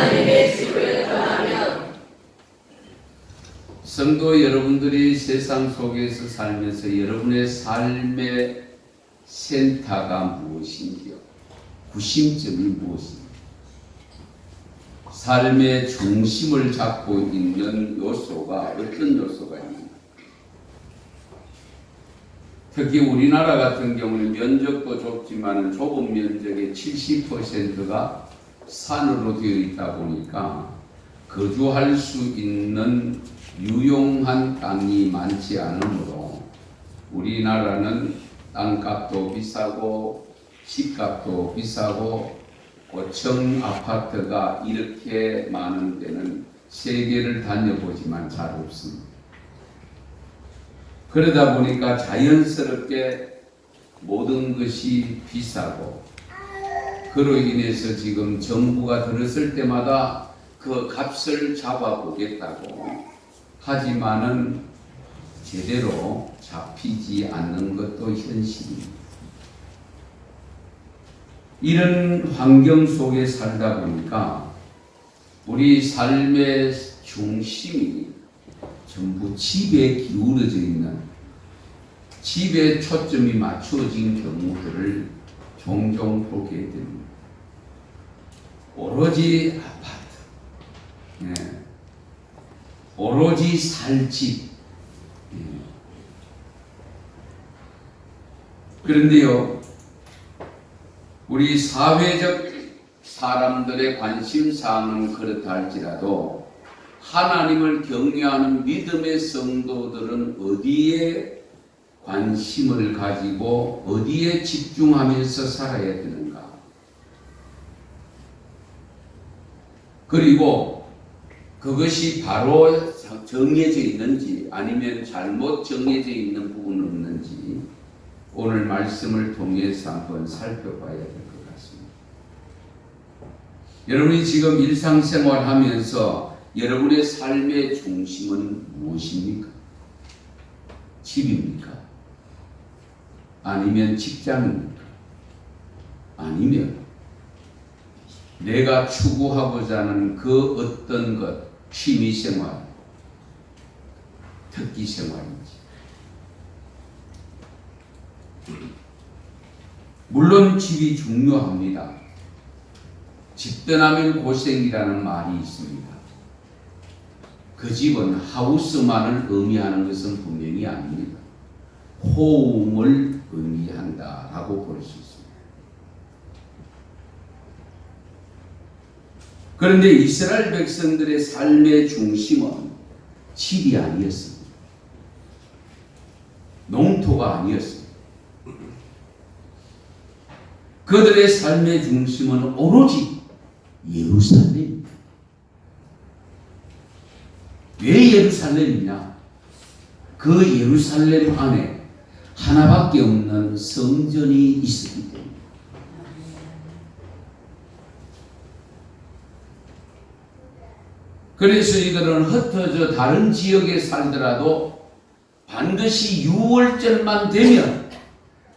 하나님의 집을 떠나면 성도 여러분들이 세상 속에서 살면서 여러분의 삶의 센터가 무엇인지요? 구심점이 무엇인지? 삶의 중심을 잡고 있는 요소가 어떤 요소가 있는가? 특히 우리나라 같은 경우는 면적도 좁지만 좁은 면적의 70%가 산으로 되어 있다 보니까 거주할 수 있는 유용한 땅이 많지 않으므로 우리나라는 땅값도 비싸고 집값도 비싸고 고층 아파트가 이렇게 많은 데는 세계를 다녀보지만 잘 없습니다. 그러다 보니까 자연스럽게 모든 것이 비싸고 그로 인해서 지금 정부가 들었을 때마다 그 값을 잡아보겠다고 하지만은 제대로 잡히지 않는 것도 현실입니다. 이런 환경 속에 살다 보니까 우리 삶의 중심이 전부 집에 기울어져 있는, 집에 초점이 맞춰진 경우들을 종종 보게 됩니다. 오로지 아파트, 오로지 살 집. 그런데요, 우리 사회적 사람들의 관심사항은 그렇다 할지라도 하나님을 경외하는 믿음의 성도들은 어디에 관심을 가지고 어디에 집중하면서 살아야 되는가? 그리고 그것이 바로 정해져 있는지 아니면 잘못 정해져 있는 부분은 없는지 오늘 말씀을 통해서 한번 살펴봐야 될 것 같습니다. 여러분이 지금 일상생활 하면서 여러분의 삶의 중심은 무엇입니까? 집입니까? 아니면 직장입니까? 아니면 내가 추구하고자 하는 그 어떤 것, 취미생활, 특기생활인지. 물론 집이 중요합니다. 집 떠나면 고생이라는 말이 있습니다. 그 집은 하우스만을 의미하는 것은 분명히 아닙니다. 호응을 의미한다라고 볼 수 있습니다. 그런데 이스라엘 백성들의 삶의 중심은 집이 아니었습니다. 농토가 아니었습니다. 그들의 삶의 중심은 오로지 예루살렘입니다. 왜 예루살렘이냐? 그 예루살렘 안에 하나밖에 없는 성전이 있었기 때문에. 그래서 이들은 흩어져 다른 지역에 살더라도 반드시 6월절만 되면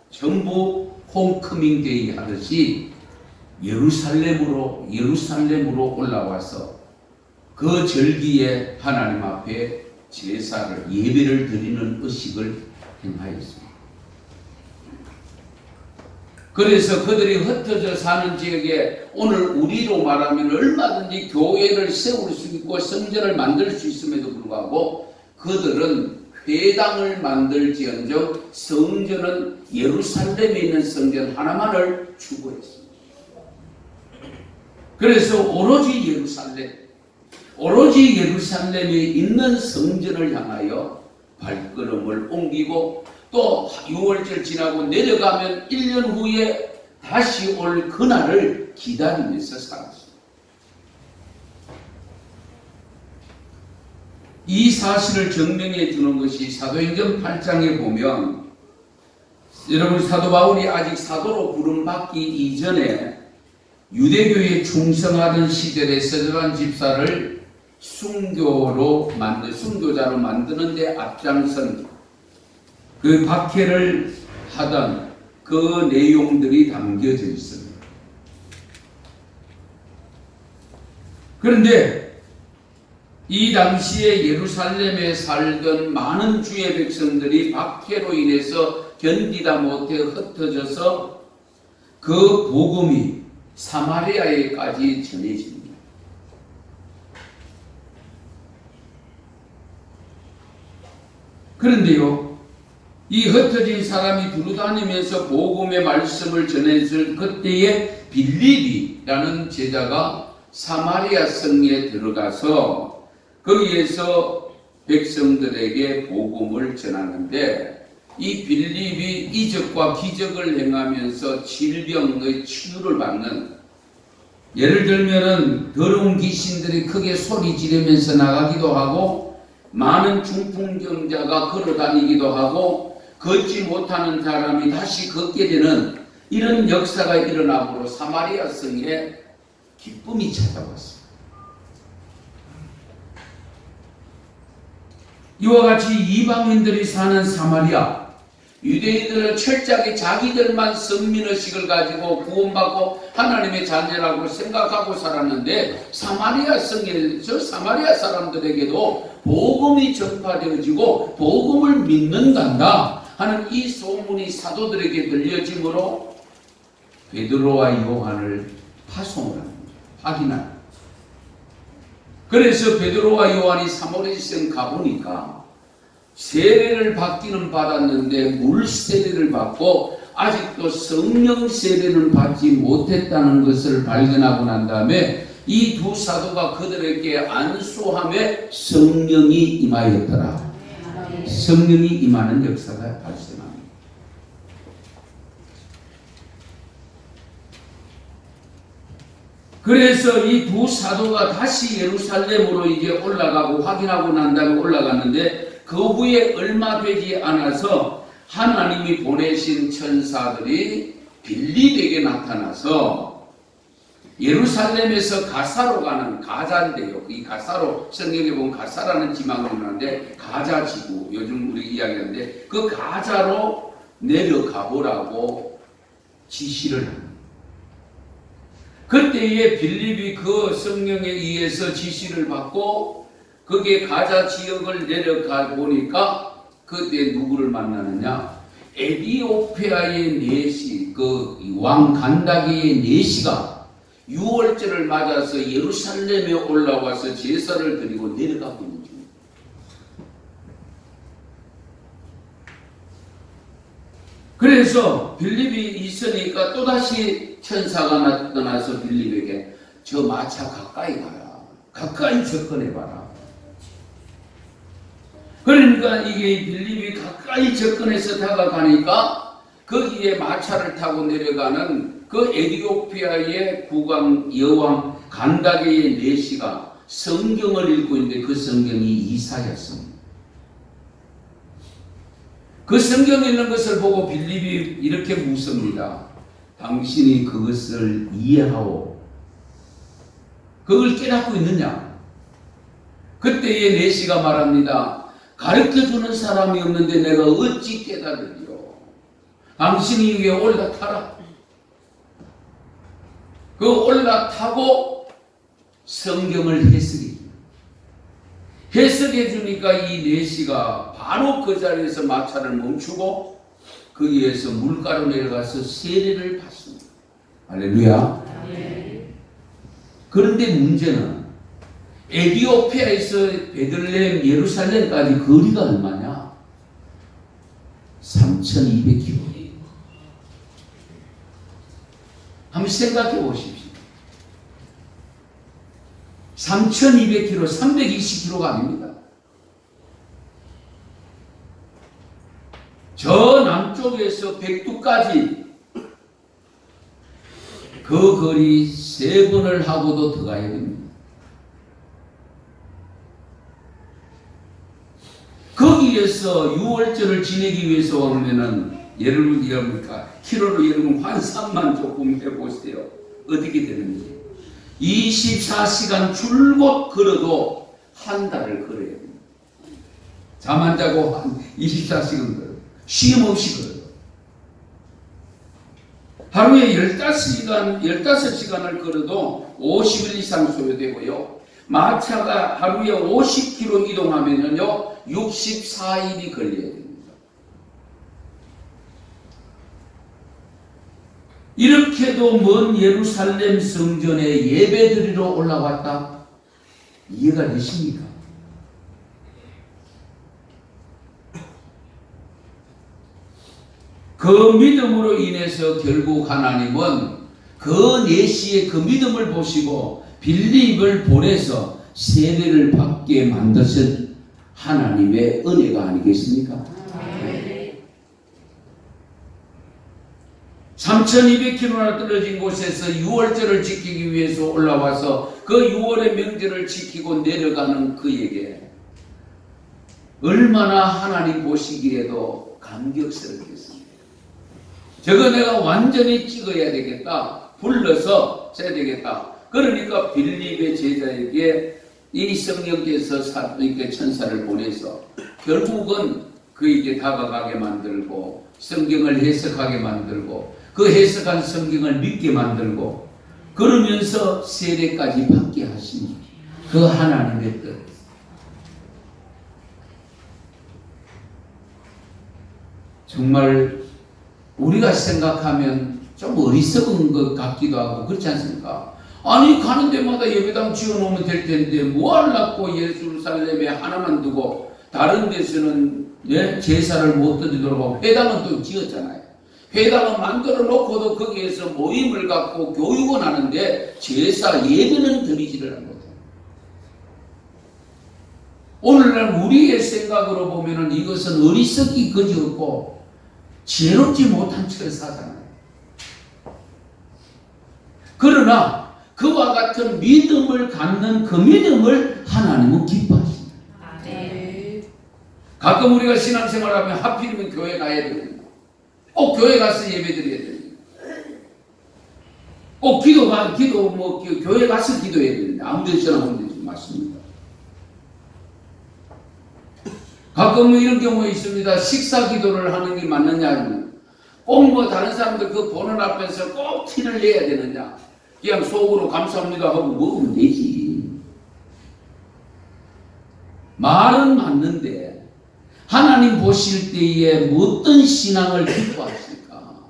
전부 홈커밍 데이 하듯이 예루살렘으로 올라와서 그 절기에 하나님 앞에 제사를, 예배를 드리는 의식을 행하였습니다. 그래서 그들이 흩어져 사는 지역에 오늘 우리로 말하면 얼마든지 교회를 세울 수 있고 성전을 만들 수 있음에도 불구하고 그들은 회당을 만들지언정 성전은 예루살렘에 있는 성전 하나만을 추구했습니다. 그래서 오로지 예루살렘에 있는 성전을 향하여 발걸음을 옮기고 또 6월절 지나고 내려가면 1년 후에 다시 올 그날을 기다리면서 살았습니다. 이 사실을 증명해 주는 것이 사도행전 8장에 보면 여러분 사도 바울이 아직 사도로 부름받기 이전에 유대교에 충성하던 시절에 스데반 집사를 순교자로 만드는 데 앞장선 그 박해를 하던 그 내용들이 담겨져 있습니다. 그런데 이 당시에 예루살렘에 살던 많은 주의 백성들이 박해로 인해서 견디다 못해 흩어져서 그 복음이 사마리아에까지 전해집니다. 그런데요, 이 흩어진 사람이 두루다니면서 복음의 말씀을 전했을 그때에 빌립이라는 제자가 사마리아 성에 들어가서 거기에서 백성들에게 복음을 전하는데, 이 빌립이 이적과 기적을 행하면서 질병의 치유를 받는, 예를 들면은 더러운 귀신들이 크게 소리 지르면서 나가기도 하고, 많은 중풍병자가 걸어 다니기도 하고, 걷지 못하는 사람이 다시 걷게 되는 이런 역사가 일어나므로 사마리아 성에 기쁨이 찾아왔습니다. 이와 같이 이방인들이 사는 사마리아, 유대인들은 철저하게 자기들만 선민의식을 가지고 구원받고 하나님의 자녀라고 생각하고 살았는데, 사마리아 성에서 사마리아 사람들에게도 복음이 전파되어지고 복음을 믿는단다 하는 이 소문이 사도들에게 들려지므로 베드로와 요한을 파송을 합니다. 확인합니다. 그래서 베드로와 요한이 사모리성 가보니까 세례를 받기는 받았는데 물 세례를 받고 아직도 성령 세례는 받지 못했다는 것을 발견하고 난 다음에 이 두 사도가 그들에게 안수함에 성령이 임하였더라. 성령이 임하는 역사가 발생합니다. 그래서 이 두 사도가 다시 예루살렘으로 이제 올라가고 확인하고 난 다음에 올라갔는데, 그 후에 얼마 되지 않아서 하나님이 보내신 천사들이 빌립에게 나타나서 예루살렘에서 가사로 가는, 가자인데요, 이 가사로, 성경에 보면 가사라는 지명이 있는데 가자 지구, 요즘 우리 이야기하는데 그 가자로 내려가 보라고 지시를 합니다. 그때에 빌립이 그 성령에 의해서 지시를 받고 거기에 가자 지역을 내려가 보니까 그때 누구를 만나느냐, 에디오피아의 내시, 그 왕 간다기의 내시가 유월절을 맞아서 예루살렘에 올라와서 제사를 드리고 내려가고 있는 중입니다. 그래서 빌립이 있으니까 또다시 천사가 나타나서 빌립에게 저 마차 가까이 가라, 가까이 접근해봐라. 그러니까 이게 빌립이 가까이 접근해서 다가가니까 거기에 마차를 타고 내려가는 그 에디오피아의 국왕 여왕 간다게의 내시가 성경을 읽고 있는데 그 성경이 이사야서입니다. 그 성경에 있는 것을 보고 빌립이 이렇게 묻습니다. 당신이 그것을 이해하오, 그걸 깨닫고 있느냐? 그때의 내시가 말합니다. 가르쳐주는 사람이 없는데 내가 어찌 깨달으리요? 당신이 위에 올라타라. 그 올라타고 성경을 해석해 주니까 이 내시가 바로 그 자리에서 마차를 멈추고 거기에서 물가로 내려가서 세례를 받습니다. 할렐루야. 그런데 문제는 에디오피아에서 베들레헴 예루살렘까지 거리가 얼마냐? 3,200km. 한번 생각해 보십시오. 3,200km, 320km가 아닙니다. 저 남쪽에서 백두까지 그 거리 3번을 하고도 더 가야 됩니다. 거기에서 유월절을 지내기 위해서 오면은 예를 들면 키로로 여러분 환산만 조금 해보세요. 어떻게 되는지. 24시간 줄곧 걸어도 한 달을 걸어야 됩니다. 잠 안 자고 한 24시간 걸어요. 쉼 없이 걸어요. 하루에 15시간을 걸어도 50일 이상 소요되고요. 마차가 하루에 50km 이동하면요 64일이 걸려야 됩니다. 이렇게도 먼 예루살렘 성전에 예배드리러 올라왔다? 이해가 되십니까? 그 믿음으로 인해서 결국 하나님은 그 내시의 그 믿음을 보시고 빌립을 보내서 세례를 받게 만드신 하나님의 은혜가 아니겠습니까? 3200km나 떨어진 곳에서 6월절을 지키기 위해서 올라와서 그 6월의 명절을 지키고 내려가는 그에게 얼마나 하나님 보시기에도 감격스럽겠습니다. 저거 내가 완전히 찍어야 되겠다. 불러서 써야 되겠다. 그러니까 빌립의 제자에게 이 성령께서 천사를 보내서 결국은 그에게 다가가게 만들고 성경을 해석하게 만들고 그 해석한 성경을 믿게 만들고 그러면서 세례까지 받게 하시니 그 하나님의 뜻. 정말 우리가 생각하면 좀 어리석은 것 같기도 하고 그렇지 않습니까? 아니 가는 데마다 예배당 지어놓으면 될 텐데 뭐 하려고 예루살렘에 하나만 두고 다른 데서는 제사를 못 드리도록 하고 회당은 또 지었잖아요. 회당은 만들어 놓고도 거기에서 모임을 갖고 교육은 하는데 제사 예배는 드리지를 않거든요. 오늘날 우리의 생각으로 보면은 이것은 어리석기 그지없고 지혜롭지 못한 채 사잖아요. 그러나 그와 같은 믿음을 갖는 그 믿음을 하나님은 기뻐하십니다. 가끔 우리가 신앙생활하면 하필이면 교회 가야 됩니다. 꼭 교회 가서 예배드려야 됩니다. 꼭 교회 가서 기도해야 됩니다. 아무 데서나 하면 되지 맞습니다. 가끔은 이런 경우가 있습니다. 식사 기도를 하는 게 맞느냐, 꼭 다른 사람들 그 보는 앞에서 꼭 티를 내야 되느냐, 그냥 속으로 감사합니다 하고 먹으면 되지. 말은 맞는데 하나님 보실 때에 어떤 신앙을 기뻐하실까?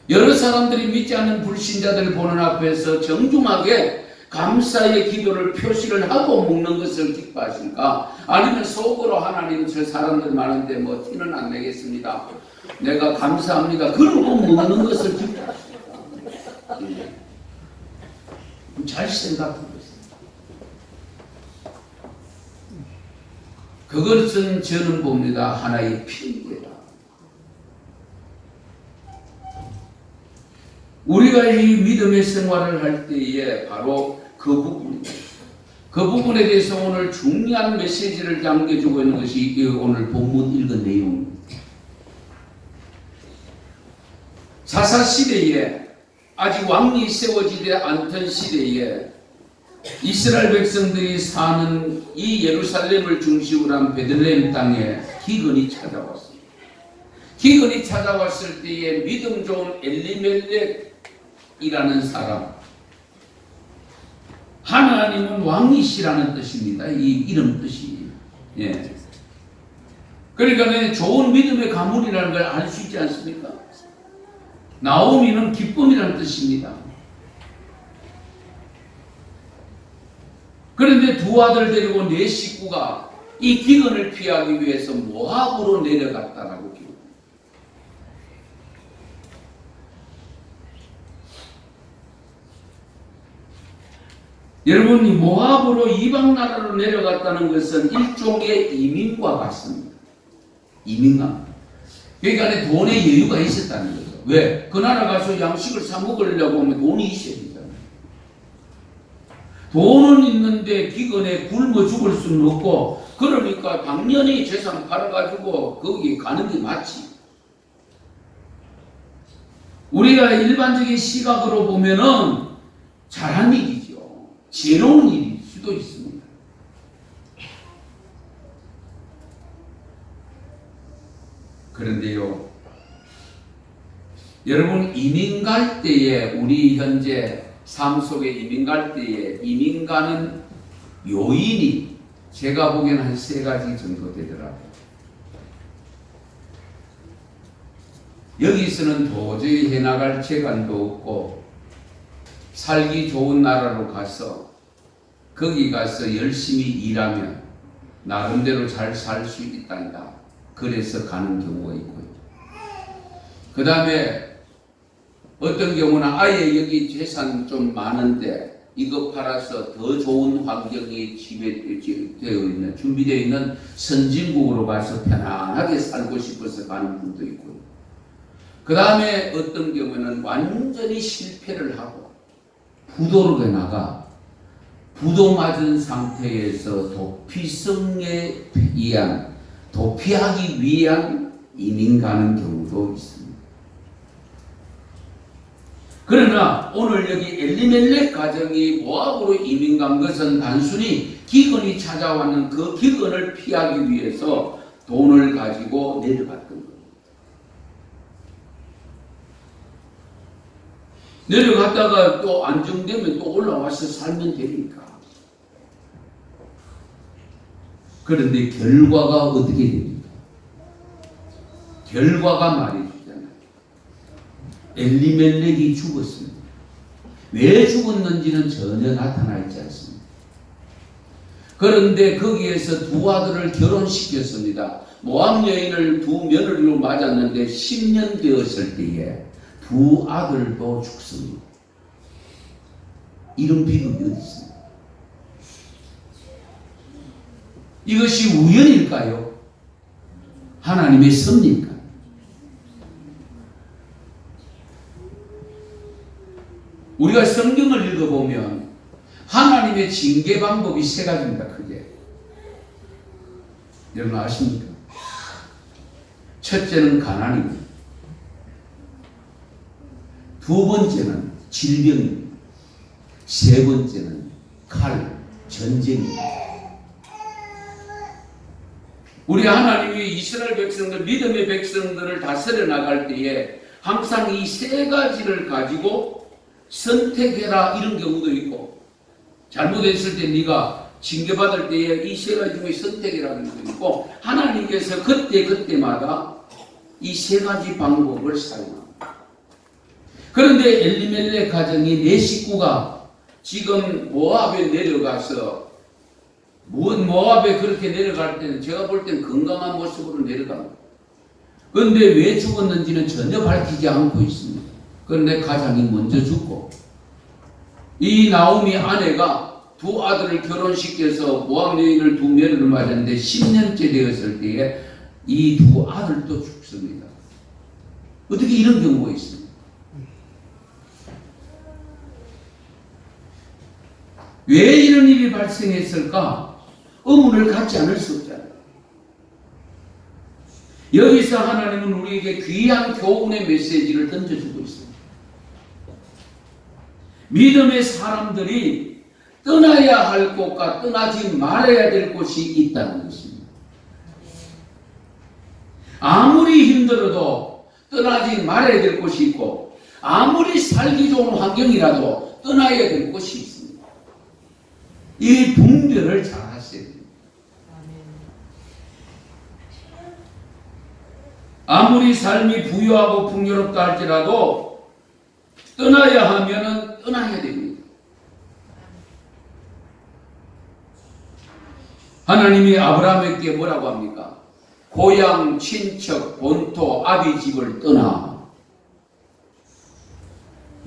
여러 사람들이 믿지 않는 불신자들 보는 앞에서 정중하게 감사의 기도를 표시를 하고 먹는 것을 기뻐하실까? 아니면 속으로 하나님 저 사람들 많은데 뭐 티는 안 내겠습니다. 내가 감사합니다. 그러고 먹는 것을 기뻐하실까? 잘 생각해 보세요. 그것은 저는 봅니다. 하나의 핑계다. 우리가 이 믿음의 생활을 할 때에 바로 그 부분입니다. 그 부분에 대해서 오늘 중요한 메시지를 남겨주고 있는 것이 오늘 본문 읽은 내용입니다. 사사시대에 아직 왕이 세워지지 않던 시대에 이스라엘 백성들이 사는 이 예루살렘을 중심으로 한 베들레헴 땅에 기근이 찾아왔습니다. 기근이 찾아왔을 때에 믿음 좋은 엘리멜렉이라는 사람, 하나님은 왕이시라는 뜻입니다. 이 이름 뜻이. 예. 그러니까 좋은 믿음의 가문이라는 걸 알 수 있지 않습니까? 나오미는 기쁨이라는 뜻입니다. 그런데 두 아들 데리고 네 식구가 이 기근을 피하기 위해서 모압으로 내려갔다라고 기록합니다. 여러분, 이 모압으로 이방 나라로 내려갔다는 것은 일종의 이민과 같습니다. 이민과. 그러니까 돈의 여유가 있었다는 거죠. 왜? 그 나라 가서 양식을 사 먹으려고 하면 돈이 있어야 되잖아요. 돈은 있는데 기근에 굶어 죽을 수는 없고, 그러니까 당연히 재산 팔아가지고 거기 가는 게 맞지. 우리가 일반적인 시각으로 보면은 잘한 일이죠. 지혜로운 일일 수도 있습니다. 그런데요, 여러분, 이민 갈 때에, 우리 현재 삶 속에 이민 갈 때에 이민 가는 요인이 제가 보기에는 한 3가지 정도 되더라고요. 여기서는 도저히 해나갈 재간도 없고 살기 좋은 나라로 가서 거기 가서 열심히 일하면 나름대로 잘 살 수 있단다. 그래서 가는 경우가 있고요. 그 다음에 어떤 경우는 아예 여기 재산 좀 많은데 이거 팔아서 더 좋은 환경이 되어 있는, 준비되어 있는 선진국으로 가서 편안하게 살고 싶어서 가는 분도 있고요. 그 다음에 어떤 경우는 완전히 실패를 하고 부도로 나가 부도 맞은 상태에서 도피하기 위한 이민 가는 경우도 있습니다. 그러나 오늘 여기 엘리멜렉 가정이 모압으로 이민 간 것은 단순히 기근이 찾아왔는 그 기근을 피하기 위해서 돈을 가지고 내려갔던 겁니다. 내려갔다가 또 안정되면 또 올라와서 살면 되니까. 그런데 결과가 어떻게 됩니까? 결과가 말해주잖아요. 엘리멜렉이 죽었습니다. 왜 죽었는지는 전혀 나타나 있지 않습니다. 그런데 거기에서 2 아들을 결혼시켰습니다. 모압 여인을 2 며느리로 맞았는데 10년 되었을 때에 2 아들도 죽습니다. 이런 비극이 어디 있습니까? 이것이 우연일까요? 하나님의 섭니까? 우리가 성경을 읽어보면 하나님의 징계 방법이 3가지입니다. 크게. 여러분 아십니까? 첫째는 가난입니다. 2번째는 질병입니다. 3번째는 칼, 전쟁입니다. 우리 하나님이 이스라엘 백성들, 믿음의 백성들을 다스려 나갈 때에 항상 이 3가지를 가지고 선택해라 이런 경우도 있고, 잘못했을 때 네가 징계받을 때에 이 3가지 중에 선택이라는 것도 있고, 하나님께서 그때마다 이 3가지 방법을 사용합니다. 그런데 엘리멜렉 가정이 4 식구가 지금 모압에 내려가서, 모압에 그렇게 내려갈 때는 제가 볼 때는 건강한 모습으로 내려갑니다. 그런데 왜 죽었는지는 전혀 밝히지 않고 있습니다. 그런데 가장이 먼저 죽고, 이 나오미 아내가 2 아들을 결혼시켜서 모압 여인을 2 며느리를 맞았는데 10년째 되었을 때에 이 2 아들도 죽습니다. 어떻게 이런 경우가 있습니까? 왜 이런 일이 발생했을까? 의문을 갖지 않을 수 없잖아요. 여기서 하나님은 우리에게 귀한 교훈의 메시지를 던져주고 있습니다. 믿음의 사람들이 떠나야 할 곳과 떠나지 말아야 될 곳이 있다는 것입니다. 아무리 힘들어도 떠나지 말아야 될 곳이 있고, 아무리 살기 좋은 환경이라도 떠나야 될 곳이 있습니다. 이 분별을 잘 하셔야 됩니다. 아무리 삶이 부유하고 풍요롭다 할지라도 떠나야 하면은 떠나야 됩니다. 하나님이 아브라함에게 뭐라고 합니까? 고향, 친척, 본토, 아비 집을 떠나.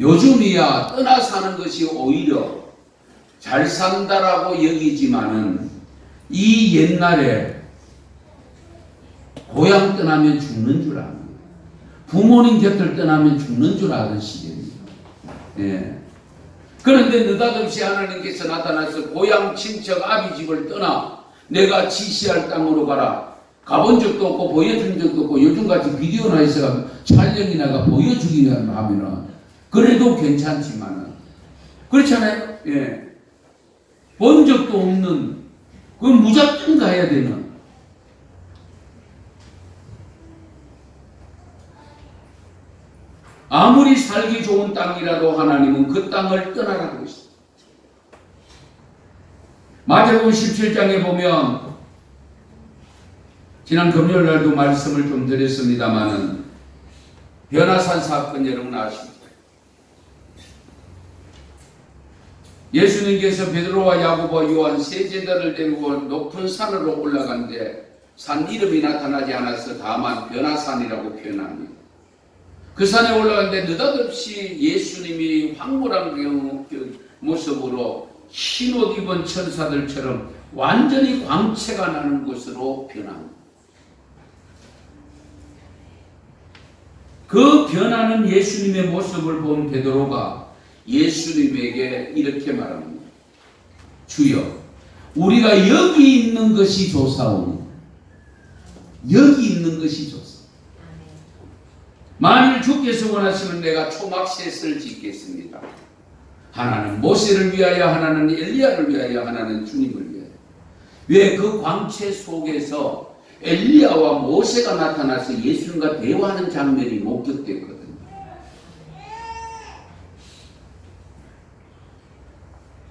요즘이야 떠나 사는 것이 오히려 잘 산다라고 여기지만은 이 옛날에 고향 떠나면 죽는 줄 압니다. 부모님 곁을 떠나면 죽는 줄 아는 시대입니다. 예. 그런데 느닷없이 하나님께서 나타나서 고향, 친척, 아비 집을 떠나 내가 지시할 땅으로 가라. 가본 적도 없고 보여준 적도 없고 요즘같이 비디오나 해서 촬영이나가 보여주기나 하면은 그래도 괜찮지만은 그렇잖아요. 예. 본 적도 없는, 그건 무작정 가야 되는. 아무리 살기 좋은 땅이라도 하나님은 그 땅을 떠나라고 했습니다. 마태복음 17장에 보면 지난 금요일 날도 말씀을 좀 드렸습니다마는 변화산 사건 여러분 아십니까? 예수님께서 베드로와 야고보와 요한 세 제자를 데리고 높은 산으로 올라간데 산 이름이 나타나지 않아서 다만 변화산이라고 표현합니다. 그 산에 올라갔는데 느닷없이 예수님이 황홀한 그 모습으로 흰옷 입은 천사들처럼 완전히 광채가 나는 것으로 변합니다. 그 변하는 예수님의 모습을 본 베드로가 예수님에게 이렇게 말합니다. 주여, 우리가 여기 있는 것이 좋사오니, 여기 있는 것이 좋사오니, 만일 주께서 원하시면 내가 초막셋을 짓겠습니다. 하나는 모세를 위하여, 하나는 엘리야를 위하여, 하나는 주님을 위하여. 왜 그 광채 속에서 엘리야와 모세가 나타나서 예수님과 대화하는 장면이 목격됐거든요.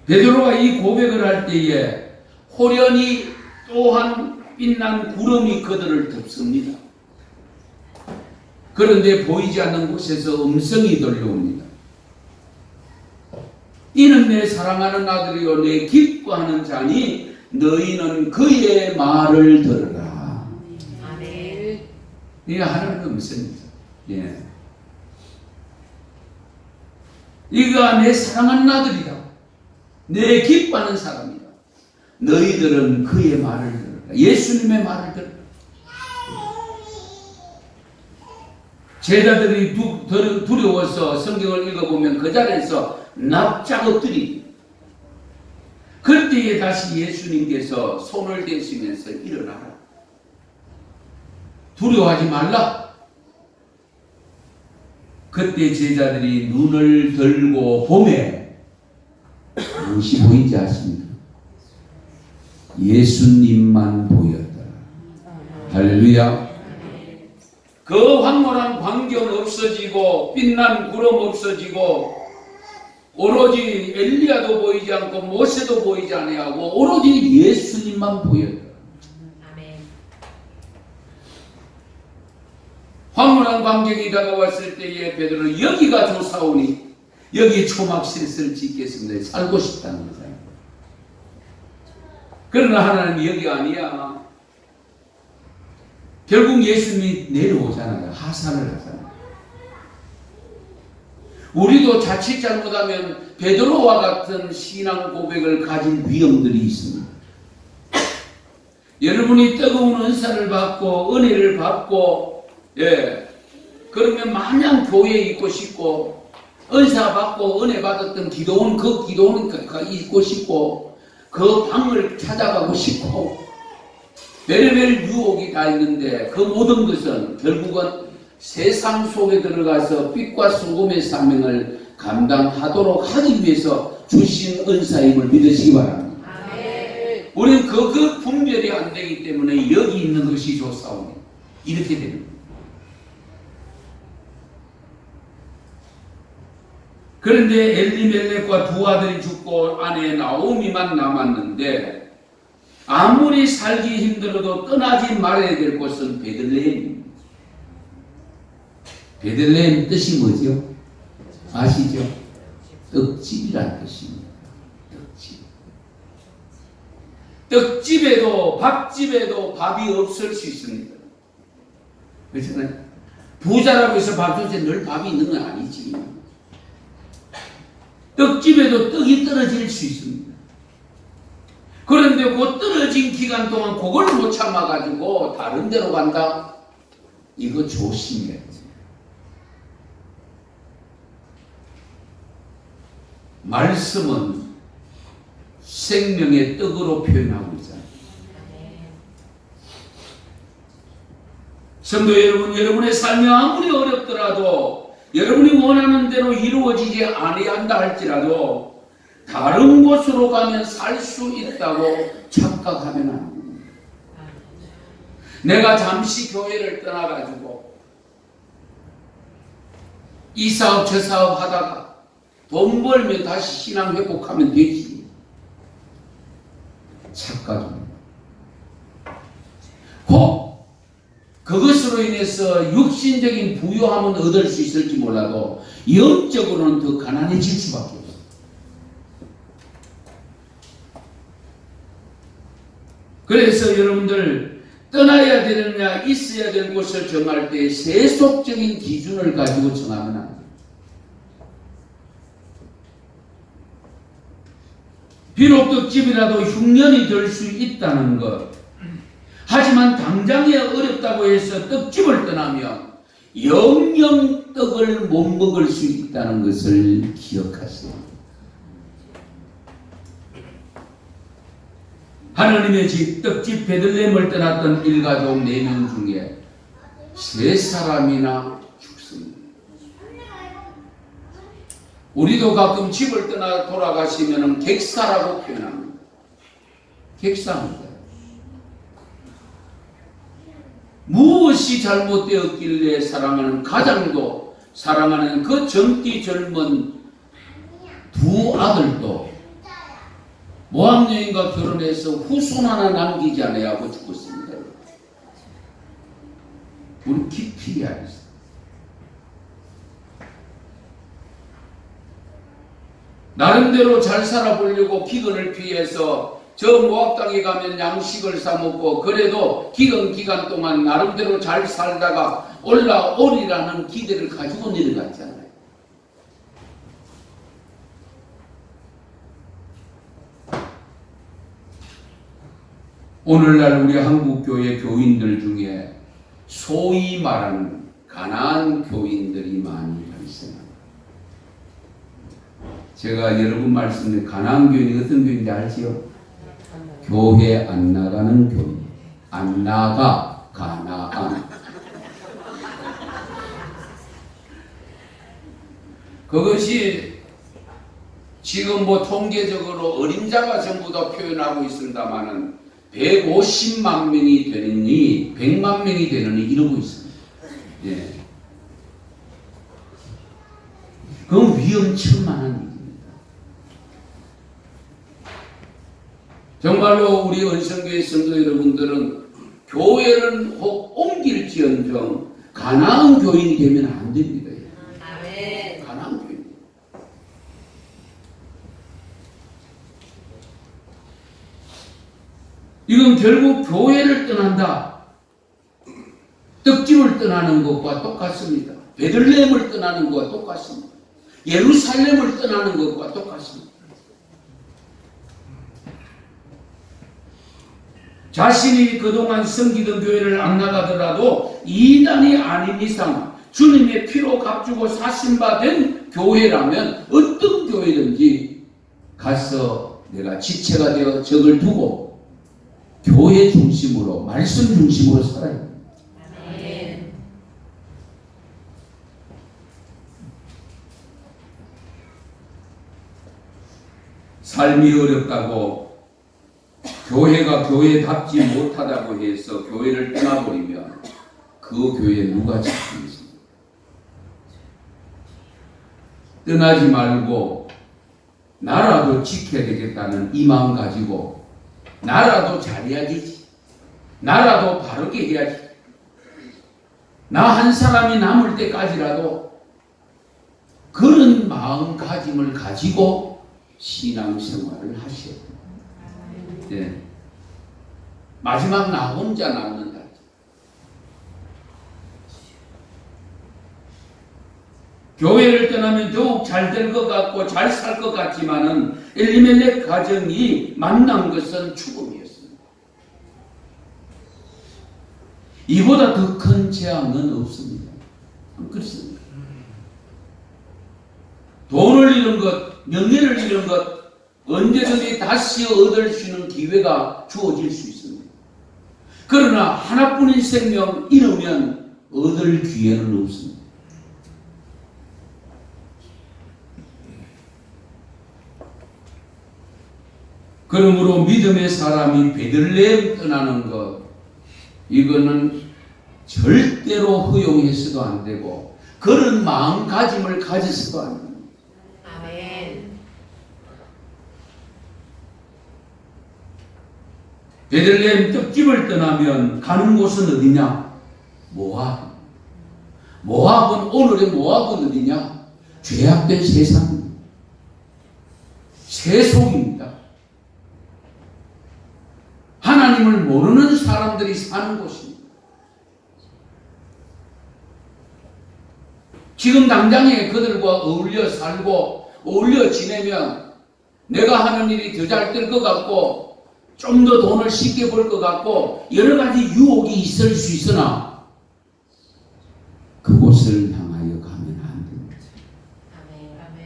베드로가 이 고백을 할 때에 호련히 또한 빛난 구름이 그들을 덮습니다. 그런데 보이지 않는 곳에서 음성이 들려옵니다. 이는 내 사랑하는 아들이요 내 기뻐하는 자니 너희는 그의 말을 들으라. 아멘. 이게 하나님의 음성이죠. 예. 이가 내 사랑하는 아들이다. 내 기뻐하는 사람이다. 너희들은 그의 말을 들으라. 예수님의 말을 들으라. 제자들이 두려워서 성경을 읽어보면 그 자리에서 납작 엎드립니다. 그때에 다시 예수님께서 손을 대시면서 일어나라. 두려워하지 말라. 그때 제자들이 눈을 들고 보매 무엇이 보인지 아십니까? 예수님만 보였다. 할렐루야. 그 황홀한 광경 없어지고 빛난 구름 없어지고 오로지 엘리야도 보이지 않고 모세도 보이지 아니하고 오로지 예수님만 보였다. 아멘. 황홀한 광경이 다가왔을 때에 베드로는 여기가 좋사오니 여기 초막셋을 짓겠습니다. 살고 싶다는 거잖아요. 그러나 하나님이 여기가 아니야. 결국 예수님이 내려오잖아요. 하산을 하잖아요. 우리도 자칫 잘못하면 베드로와 같은 신앙 고백을 가진 위험들이 있습니다. 여러분이 뜨거운 은사를 받고 은혜를 받고 그러면 마냥 교회에 있고 싶고 은사 받고 은혜 받았던 기도원 그 기도원 있고 싶고 그 방을 찾아가고 싶고 별의별 유혹이 다 있는데 그 모든 것은 결국은 세상 속에 들어가서 빛과 소금의 사명을 감당하도록 하기 위해서 주신 은사임을 믿으시기 바랍니다. 아멘. 우리는 그 분별이 안 되기 때문에 여기 있는 것이 좋사오니 이렇게 됩니다. 그런데 엘리멜렉과 두 아들이 죽고 아내 나오미만 남았는데 아무리 살기 힘들어도 떠나지 말아야 될 곳은 베들레헴입니다. 베들레헴 뜻이 뭐죠? 아시죠? 떡집이라는 뜻입니다. 떡집. 떡집에도 밥집에도 밥이 없을 수 있습니다. 그렇잖아요. 부자라고 해서 밥솥에 늘 밥이 있는 건 아니지. 떡집에도 떡이 떨어질 수 있습니다. 그런데 그 떨어진 기간 동안 그걸 못 참아가지고 다른 데로 간다? 이거 조심해야 돼요. 말씀은 생명의 떡으로 표현하고 있잖아요. 성도 여러분, 여러분의 삶이 아무리 어렵더라도 여러분이 원하는 대로 이루어지지 아니한다 할지라도 다른 곳으로 가면 살 수 있다고 착각하면 안 됩니다. 내가 잠시 교회를 떠나가지고 이 사업 저 사업 하다가 돈 벌면 다시 신앙 회복하면 되지. 착각입니다. 혹 그것으로 인해서 육신적인 부유함은 얻을 수 있을지 몰라도 영적으로는 더 가난해질 수밖에 없어요. 그래서 여러분들 떠나야 되느냐 있어야 될 곳을 정할 때 세속적인 기준을 가지고 정하면 안 돼요. 비록 떡집이라도 흉년이 될 수 있다는 것, 하지만 당장에 어렵다고 해서 떡집을 떠나면 영영 떡을 못 먹을 수 있다는 것을 기억하세요. 하나님의 집 떡집 베들레헴을 떠났던 일가족 4명 중에 3사람이나 죽습니다. 우리도 가끔 집을 떠나 돌아가시면 객사라고 표현합니다. 객사입니다. 무엇이 잘못되었길래 사랑하는 가장도 사랑하는 그 젊디 젊은 2 아들도 모함여인과 결혼해서 후손 하나 남기지 않아야 하고 죽었습니다. 우리 깊이 알겠습니다. 나름대로 잘 살아보려고 기근을 피해서 저 모압 땅에 가면 양식을 사 먹고 그래도 기간 동안 나름대로 잘 살다가 올라오리라는 기대를 가지고 내려갔잖아요. 오늘날 우리 한국교회 교인들 중에 소위 말하는 가난한 교인들이 많이 발생합니다. 제가 여러분 말씀에 가난한 교인이 어떤 교인인지 알지요? 교회 안 나가는 교인. 안 나가, 가나안. 그것이 지금 뭐 통계적으로 어림자가 전부 다 표현하고 있습니다만은 150만 명이 되느니 100만 명이 되느니 이러고 있습니다. 예. 그건 위험천만한 일입니다. 정말로 우리 은성교회 성도 여러분들은 교회를 혹 옮길지언정 가나안 교인이 되면 안 됩니다. 아멘. 가나안 교인. 이건 결국 교회를 떠난다. 떡집을 떠나는 것과 똑같습니다. 베들레헴을 떠나는 것과 똑같습니다. 예루살렘을 떠나는 것과 똑같습니다. 자신이 그동안 섬기던 교회를 안 나가더라도 이단이 아닌 이상 주님의 피로 값주고 사신받은 교회라면 어떤 교회든지 가서 내가 지체가 되어 적을 두고 교회 중심으로 말씀 중심으로 살아야 합니다. 삶이 어렵다고 교회가 교회답지 못하다고 해서 교회를 떠나버리면 그 교회 누가 지키겠습니까? 떠나지 말고 나라도 지켜야 되겠다는 이 마음 가지고 나라도 잘해야 되지. 나라도 바르게 해야지. 나 한 사람이 남을 때까지라도 그런 마음가짐을 가지고 신앙생활을 하셔야 됩니다. 네. 마지막 나 혼자 남는다. 교회를 떠나면 더욱 잘 될 것 같고 잘 살 것 같지만은 엘리멜렉 가정이 만난 것은 죽음이었습니다. 이보다 더 큰 재앙은 없습니다. 그렇습니다. 돈을 잃은 것, 명예를 잃은 것 언제든지 다시 얻을 수 있는 기회가 주어질 수 있습니다. 그러나 하나뿐인 생명 잃으면 얻을 기회는 없습니다. 그러므로 믿음의 사람이 베들레헴 떠나는 것, 이거는 절대로 허용해서도 안 되고 그런 마음가짐을 가졌어야 합니다. 아멘. 베들레헴 떡집을 떠나면 가는 곳은 어디냐? 모압. 오늘의 모압은 어디냐? 죄악된 세상입니다. 세속입니다. 하나님을 모르는 사람들이 사는 곳입니다. 지금 당장에 그들과 어울려 살고 어울려 지내면 내가 하는 일이 더 잘 될 것 같고 좀 더 돈을 쉽게 벌 것 같고 여러 가지 유혹이 있을 수 있으나 그곳을 향하여 가면 안 됩니다. 아멘.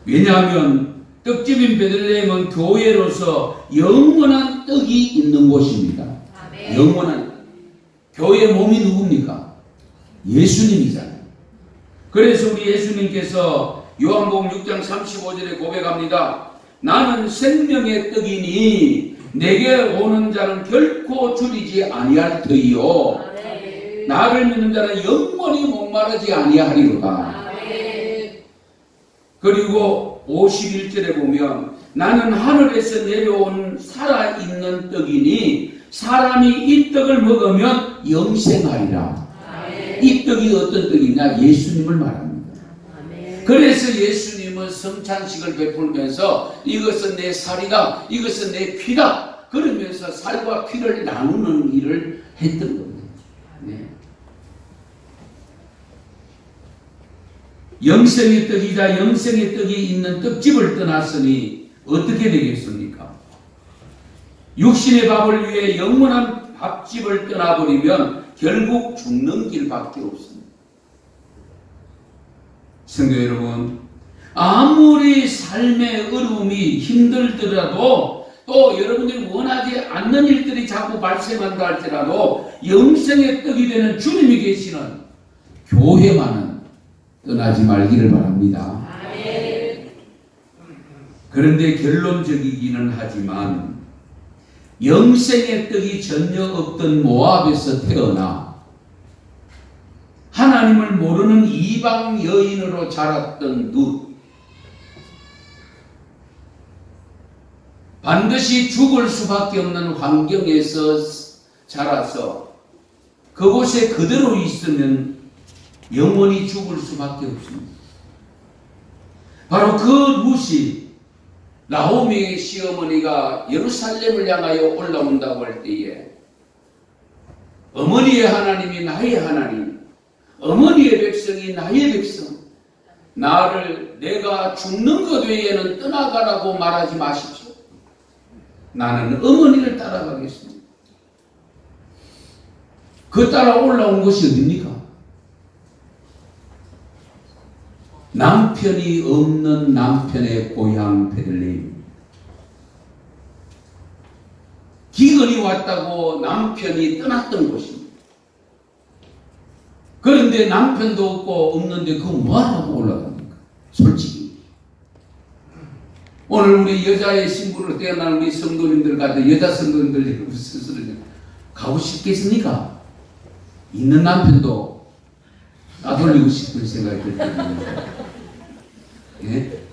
왜냐하면 떡집인 베들레헴은 교회로서 영원한 떡이 있는 곳입니다. 아멘. 영원한 교회의 몸이 누굽니까? 예수님이잖아요. 그래서 우리 예수님께서 요한복음 6장 35절에 고백합니다. 나는 생명의 떡이니 내게 오는 자는 결코 줄이지 아니할 터이요 아멘. 나를 믿는 자는 영원히 목마르지 아니하리로다. 아멘. 그리고 51절에 보면 나는 하늘에서 내려온 살아있는 떡이니 사람이 이 떡을 먹으면 영생하리라. 아멘. 이 떡이 어떤 떡이냐? 예수님을 말합니다. 아멘. 그래서 예수님은 성찬식을 베풀면서 이것은 내 살이다, 이것은 내 피다 그러면서 살과 피를 나누는 일을 했던 겁니다. 네. 영생의 떡이자 영생의 떡이 있는 떡집을 떠났으니 어떻게 되겠습니까? 육신의 밥을 위해 영원한 밥집을 떠나버리면 결국 죽는 길밖에 없습니다. 성도 여러분, 아무리 삶의 어려움이 힘들더라도 또 여러분들이 원하지 않는 일들이 자꾸 발생한다 할지라도 영생의 떡이 되는 주님이 계시는 교회만은 떠나지 말기를 바랍니다. 아멘. 그런데 결론적이기는 하지만 영생의 떡이 전혀 없던 모압에서 태어나 하나님을 모르는 이방 여인으로 자랐던 룻, 반드시 죽을 수밖에 없는 환경에서 자라서 그곳에 그대로 있으면 영원히 죽을 수밖에 없습니다. 바로 그 룻이 나오미의 시어머니가 예루살렘을 향하여 올라온다고 할 때에 어머니의 하나님이 나의 하나님, 어머니의 백성이 나의 백성, 나를 내가 죽는 것 외에는 떠나가라고 말하지 마십시오. 나는 어머니를 따라가겠습니다. 그 따라 올라온 것이 어딥니까? 남편이 없는 남편의 고향 베들레헴. 기근이 왔다고 남편이 떠났던 곳입니다. 그런데 남편도 없고 없는데 그거 뭐하라고 올라갑니까? 솔직히. 오늘 우리 여자의 신부로 태어난 우리 성도님들 같은 여자 성도님들 스스로 가고 싶겠습니까? 있는 남편도 따돌리고 싶은 생각이 들 때입니다. 예?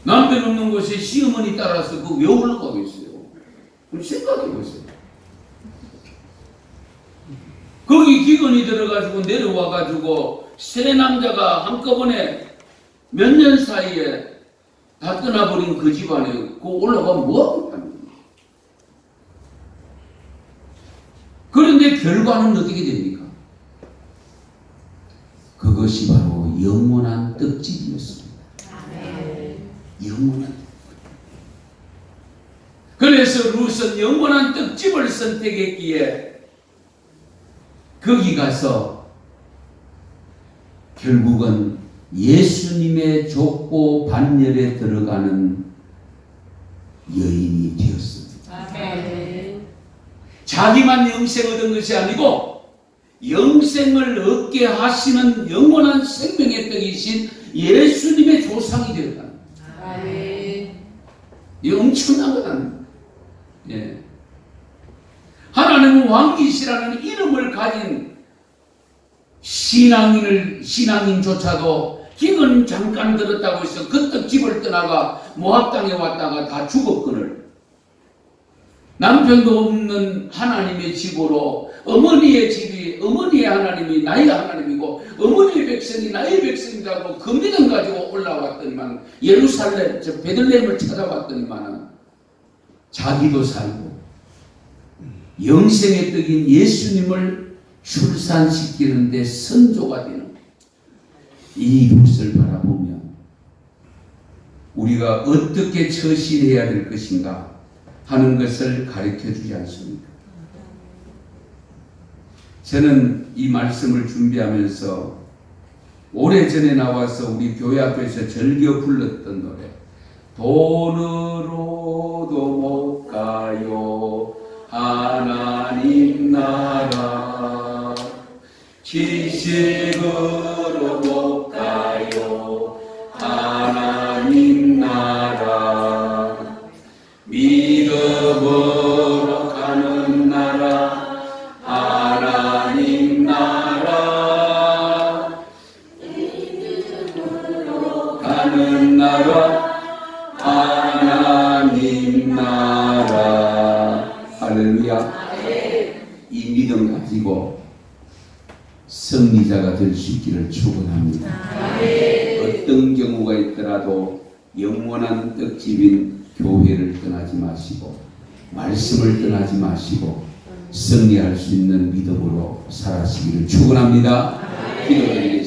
남편 없는 곳에 시어머니 따라서 그 왜 올라가겠어요? 그럼 생각해 보세요. 거기 기근이 들어가지고 내려와가지고 세 남자가 한꺼번에 몇 년 사이에 다 떠나버린 그 집안에 그 올라가면 뭐하고 하는 거예요? 그런데 결과는 어떻게 됩니까? 그것이 바로 영원한 떡집이었습니다. 영원한 떡집. 그래서 룻은 영원한 떡집을 선택했기에 거기 가서 결국은 예수님의 족보 반열에 들어가는 여인이 되었습니다. 아멘. 자기만 영생 얻은 것이 아니고 영생을 얻게 하시는 영원한 생명의 떡이신 예수님의 조상이 되었다. 아멘. 이 엄청난 것 아닙니까? 예. 하나님 다윗이라는 이름을 가진 신앙인조차도 기근 잠깐 들었다고 해서 그떡 집을 떠나가 모압 땅에 왔다가 다 죽었거늘. 남편도 없는 하나님의 집으로 어머니의 집이 어머니의 하나님이 나의 하나님이고 어머니의 백성이 나의 백성이라고 그 믿음 가지고 올라왔더니만 예루살렘 저 베들레헴을 찾아왔더니만은 자기도 살고 영생의 떡인 예수님을 출산시키는데 선조가 되는 이 것을 바라보면 우리가 어떻게 처신해야 될 것인가 하는 것을 가르쳐 주지 않습니까? 저는 이 말씀을 준비하면서 오래전에 나와서 우리 교회 앞에서 즐겨 불렀던 노래 돈으로도 못 가요 하나님 나라 지식으로 못 가요 하나님 나라 믿음으로 가는 나라 하나님 나라 믿음으로 가는 나라 하나님 나라 할렐루야. 이 믿음 가지고 승리자가 될 수 있기를 축원합니다. 어떤 경우가 있더라도 영원한 떡집인 교회를 떠나지 마시고 말씀을 떠나지 마시고 승리할 수 있는 믿음으로 살아시기를 축원합니다. 기도드리겠습니다.